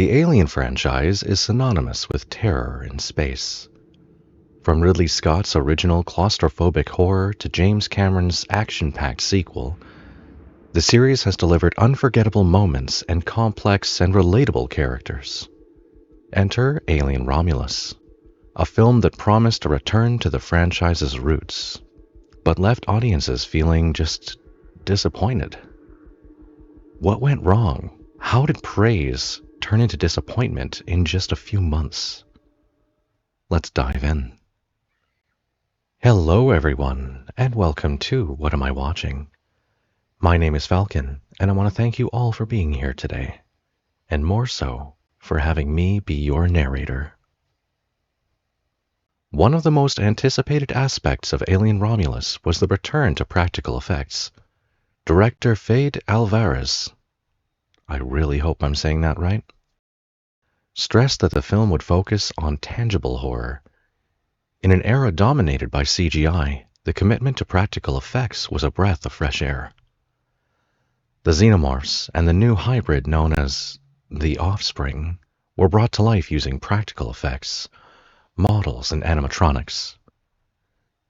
The Alien franchise is synonymous with terror in space. From Ridley Scott's original claustrophobic horror to James Cameron's action-packed sequel, the series has delivered unforgettable moments and complex and relatable characters. Enter Alien Romulus, a film that promised a return to the franchise's roots, but left audiences feeling just disappointed. What went wrong? How did praise turn into disappointment in just a few months? Let's dive in. Hello everyone, and welcome to What Am I Watching? My name is Falcon, and I want to thank you all for being here today, and more so, for having me be your narrator. One of the most anticipated aspects of Alien Romulus was the return to practical effects. Director Fede Alvarez, I really hope I'm saying that right, stressed that the film would focus on tangible horror. In an era dominated by CGI, the commitment to practical effects was a breath of fresh air. The xenomorphs and the new hybrid known as the Offspring were brought to life using practical effects, models, and animatronics.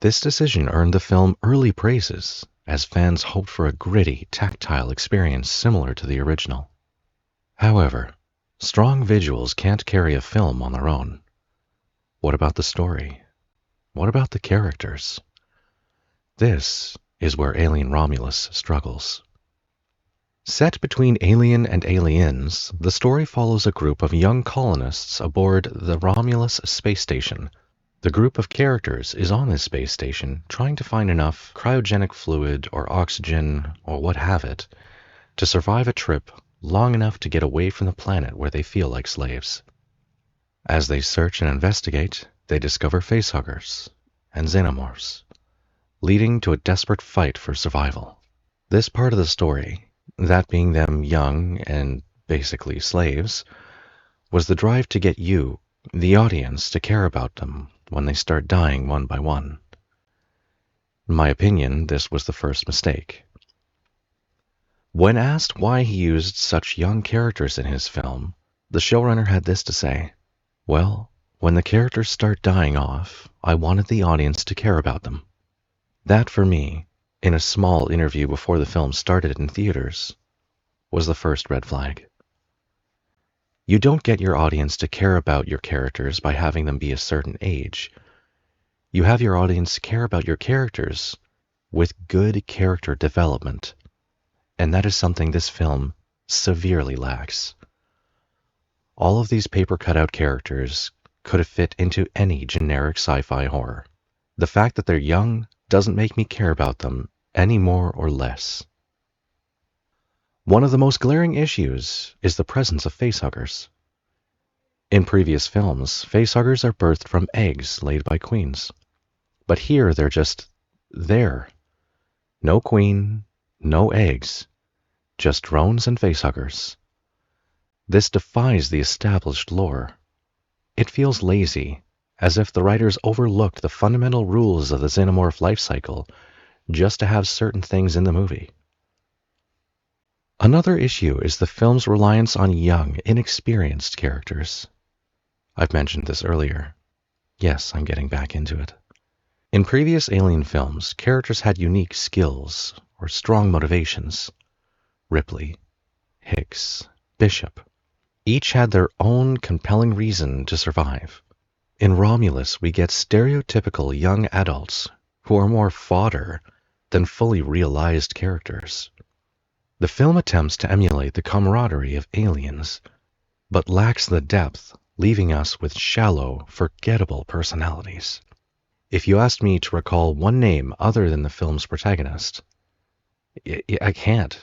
This decision earned the film early praises, as fans hoped for a gritty, tactile experience similar to the original. However, strong visuals can't carry a film on their own. What about the story? What about the characters? This is where Alien Romulus struggles. Set between Alien and Aliens, the story follows a group of young colonists aboard the Romulus space station. The group of characters is on this space station trying to find enough cryogenic fluid or oxygen or what have it to survive a trip long enough to get away from the planet where they feel like slaves. As they search and investigate, they discover facehuggers and xenomorphs, leading to a desperate fight for survival. This part of the story, that being them young and basically slaves, was the drive to get you, the audience, to care about them when they start dying one by one. In my opinion, this was the first mistake. When asked why he used such young characters in his film, the showrunner had this to say: "Well, when the characters start dying off, I wanted the audience to care about them." That, for me, in a small interview before the film started in theaters, was the first red flag. You don't get your audience to care about your characters by having them be a certain age. You have your audience care about your characters with good character development, and that is something this film severely lacks. All of these paper cutout characters could have fit into any generic sci-fi horror. The fact that they're young doesn't make me care about them any more or less. One of the most glaring issues is the presence of facehuggers. In previous films, facehuggers are birthed from eggs laid by queens. But here they're just there. No queen, no eggs, just drones and facehuggers. This defies the established lore. It feels lazy, as if the writers overlooked the fundamental rules of the xenomorph life cycle just to have certain things in the movie. Another issue is the film's reliance on young, inexperienced characters. I've mentioned this earlier. Yes, I'm getting back into it. In previous Alien films, characters had unique skills or strong motivations. Ripley, Hicks, Bishop. Each had their own compelling reason to survive. In Romulus, we get stereotypical young adults who are more fodder than fully realized characters. The film attempts to emulate the camaraderie of aliens, but lacks the depth, leaving us with shallow, forgettable personalities. If you asked me to recall one name other than the film's protagonist, I can't.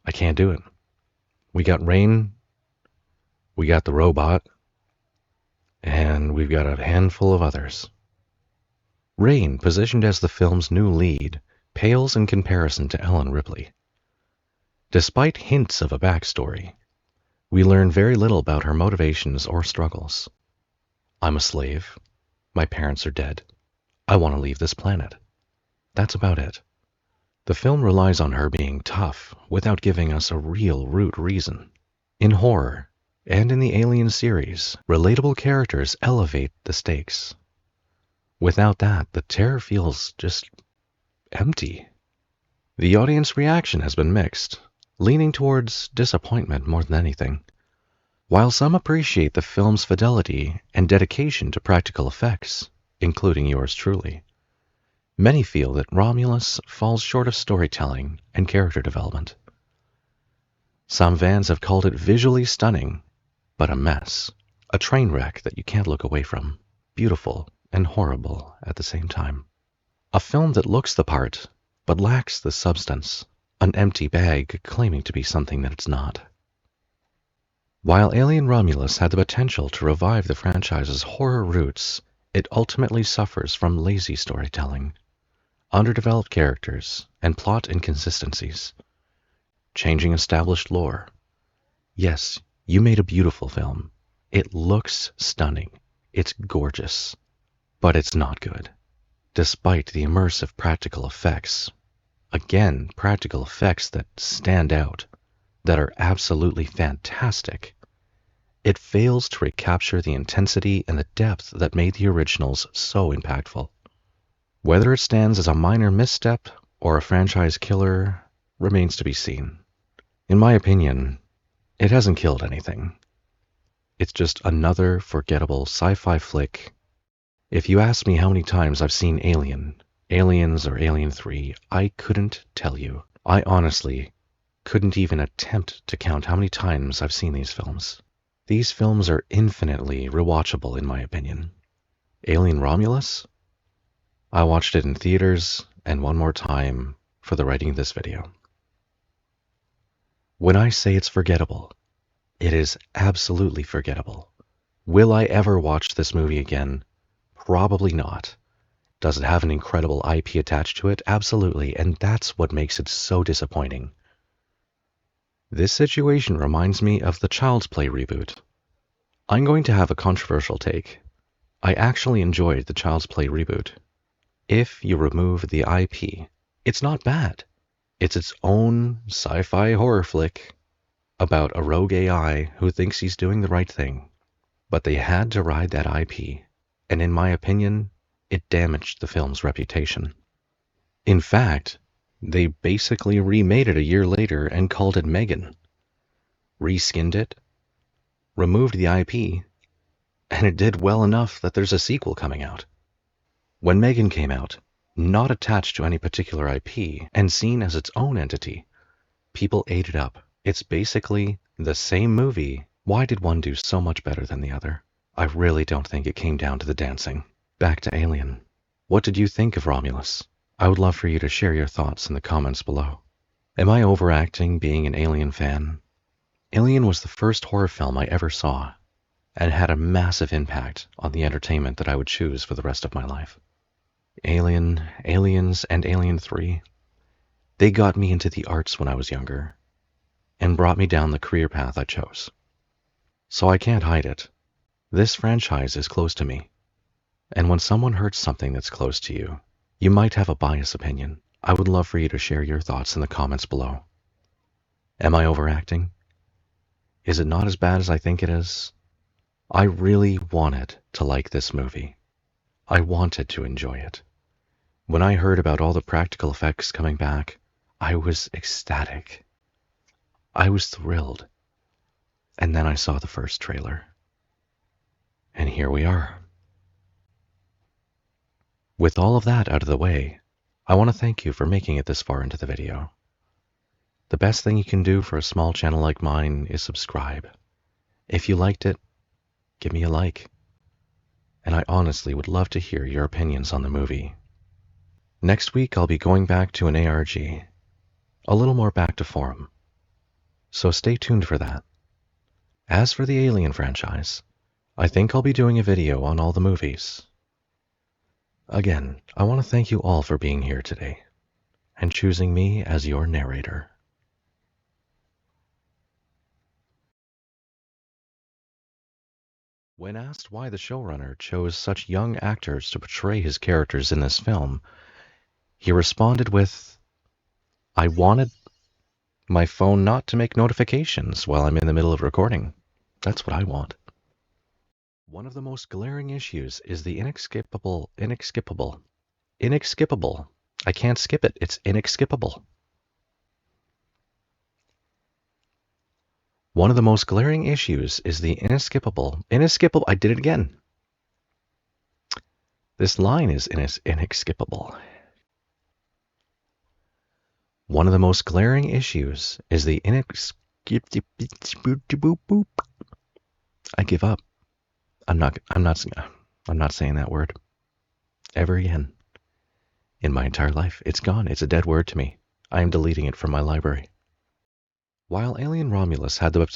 I can't do it. We got Rain, we got the robot, and we've got a handful of others. Rain, positioned as the film's new lead, pales in comparison to Ellen Ripley. Despite hints of a backstory, we learn very little about her motivations or struggles. I'm a slave. My parents are dead. I want to leave this planet. That's about it. The film relies on her being tough without giving us a real root reason. In horror, and in the Alien series, relatable characters elevate the stakes. Without that, the terror feels just empty. The audience reaction has been mixed, leaning towards disappointment more than anything. While some appreciate the film's fidelity and dedication to practical effects, including yours truly, many feel that Romulus falls short of storytelling and character development. Some fans have called it visually stunning, but a mess, a train wreck that you can't look away from, beautiful and horrible at the same time. A film that looks the part, but lacks the substance, an empty bag claiming to be something that it's not. While Alien Romulus had the potential to revive the franchise's horror roots, it ultimately suffers from lazy storytelling, underdeveloped characters, and plot inconsistencies. Changing established lore. Yes, you made a beautiful film. It looks stunning. It's gorgeous. But it's not good. Despite the immersive practical effects. Again, practical effects that stand out, that are absolutely fantastic. It fails to recapture the intensity and the depth that made the originals so impactful. Whether it stands as a minor misstep or a franchise killer remains to be seen. In my opinion, it hasn't killed anything. It's just another forgettable sci-fi flick. If you ask me how many times I've seen Aliens or Alien 3, I couldn't tell you. I honestly couldn't even attempt to count how many times I've seen these films. These films are infinitely rewatchable in my opinion. Alien Romulus? I watched it in theaters and one more time for the writing of this video. When I say it's forgettable, it is absolutely forgettable. Will I ever watch this movie again? Probably not. Does it have an incredible IP attached to it? Absolutely, and that's what makes it so disappointing. This situation reminds me of the Child's Play reboot. I'm going to have a controversial take. I actually enjoyed the Child's Play reboot. If you remove the IP, it's not bad. It's its own sci-fi horror flick about a rogue AI who thinks he's doing the right thing. But they had to ride that IP, and in my opinion, it damaged the film's reputation. In fact, they basically remade it a year later and called it Megan. Reskinned it, removed the IP, and it did well enough that there's a sequel coming out. When Megan came out, not attached to any particular IP and seen as its own entity, people ate it up. It's basically the same movie. Why did one do so much better than the other? I really don't think it came down to the dancing. Back to Alien. What did you think of Romulus? I would love for you to share your thoughts in the comments below. Am I overacting being an Alien fan? Alien was the first horror film I ever saw, and had a massive impact on the entertainment that I would choose for the rest of my life. Alien, Aliens, and Alien 3, they got me into the arts when I was younger, and brought me down the career path I chose. So I can't hide it. This franchise is close to me. And when someone hurts something that's close to you, you might have a biased opinion. I would love for you to share your thoughts in the comments below. Am I overacting? Is it not as bad as I think it is? I really wanted to like this movie. I wanted to enjoy it. When I heard about all the practical effects coming back, I was ecstatic. I was thrilled. And then I saw the first trailer. And here we are. With all of that out of the way, I want to thank you for making it this far into the video. The best thing you can do for a small channel like mine is subscribe. If you liked it, give me a like. And I honestly would love to hear your opinions on the movie. Next week I'll be going back to an ARG, a little more back to form. So stay tuned for that. As for the Alien franchise, I think I'll be doing a video on all the movies. Again, I want to thank you all for being here today, and choosing me as your narrator. When asked why the showrunner chose such young actors to portray his characters in this film, he responded with, "I wanted..." My phone not to make notifications while I'm in the middle of recording. That's what I want. One of the most glaring issues is the inexcusable. I can't skip it. It's inexcusable. One of the most glaring issues is the inescapable. I did it again. This line is inexcusable. One of the most glaring issues is the I give up. I'm not saying that word ever again in my entire life. It's gone. It's a dead word to me. I am deleting it from my library. While Alien Romulus had the